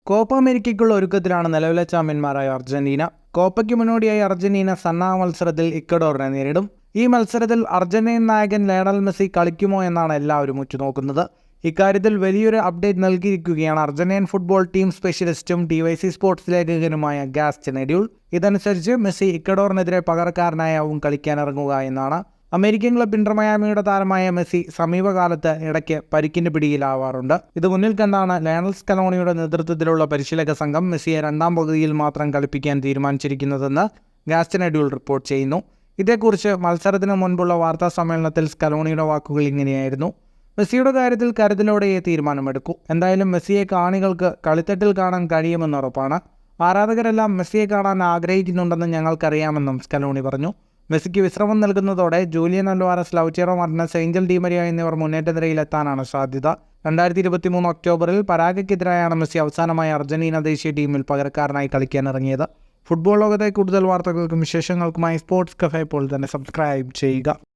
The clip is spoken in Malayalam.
കോപ്പ അമേരിക്കയ്ക്കുള്ള ഒരുക്കത്തിലാണ് നിലവിലെ ചാമ്പ്യന്മാരായ അർജന്റീന. കോപ്പയ്ക്ക് മുന്നോടിയായി അർജന്റീന സന്നാഹ മത്സരത്തിൽ ഇക്വഡോറിനെ നേരിടും. ഈ മത്സരത്തിൽ അർജന്റീൻ നായകൻ ലയണൽ മെസ്സി കളിക്കുമോ എന്നാണ് എല്ലാവരും ഉറ്റുനോക്കുന്നത്. ഇക്കാര്യത്തിൽ വലിയൊരു അപ്ഡേറ്റ് നൽകിയിരിക്കുകയാണ് അർജന്റീൻ ഫുട്ബോൾ ടീം സ്പെഷ്യലിസ്റ്റും TYC സ്പോർട്സ് ലേഖകനുമായ ഗാസ്റ്റിൻ എഡ്യൂൾ. ഇതനുസരിച്ച് മെസ്സി ഇക്വഡോറിനെതിരെ പകരക്കാരനായാവും കളിക്കാനിറങ്ങുക എന്നാണ്. അമേരിക്കൻ ക്ലബ് ഇന്റർ മയാമിയുടെ താരമായ മെസ്സി സമീപകാലത്ത് ഇടയ്ക്ക് പരിക്കിന്റെ പിടിയിലാവാറുണ്ട്. ഇത് മുന്നിൽ കണ്ടാണ് ലയണൽ സ്കലോണിയുടെ നേതൃത്വത്തിലുള്ള പരിശീലക സംഘം മെസ്സിയെ രണ്ടാം പകുതിയിൽ മാത്രം കളിപ്പിക്കാൻ തീരുമാനിച്ചിരിക്കുന്നതെന്ന് ഗാസ്റ്റിൻ എഡ്യൂൾ റിപ്പോർട്ട് ചെയ്യുന്നു. ഇതേക്കുറിച്ച് മത്സരത്തിന് മുൻപുള്ള വാർത്താ സമ്മേളനത്തിൽ സ്കലോണിയുടെ വാക്കുകൾ ഇങ്ങനെയായിരുന്നു: മെസ്സിയുടെ കാര്യത്തിൽ കരുതലോടെ തീരുമാനമെടുക്കൂ. എന്തായാലും മെസ്സിയെ കാണികൾക്ക് കളിത്തട്ടിൽ കാണാൻ കഴിയുമെന്ന് ഉറപ്പാണ്. ആരാധകരെല്ലാം മെസ്സിയെ കാണാൻ ആഗ്രഹിക്കുന്നുണ്ടെന്ന് ഞങ്ങൾക്കറിയാമെന്നും സ്കലോണി പറഞ്ഞു. മെസ്സിക്ക് വിശ്രമം നൽകുന്നതോടെ Julian Alvarez, Lautaro Martinez, Angel Di Maria എന്നിവർ മുന്നേറ്റ നിരയിലെത്താനാണ് സാധ്യത. 2023 ഒക്ടോബറിൽ പരാഗ്വയ്ക്കെതിരായാണ് മെസ്സി അവസാനമായി അർജന്റീന ദേശീയ ടീമിൽ പകരക്കാരനായി കളിക്കാനിറങ്ങിയത്. ഫുട്ബോൾ ലോകത്തെ കൂടുതൽ വാർത്തകൾക്കും വിശേഷങ്ങൾക്കുമായി സ്പോർട്സ് കഫേ ഇപ്പോൾ തന്നെ സബ്സ്ക്രൈബ് ചെയ്യുക.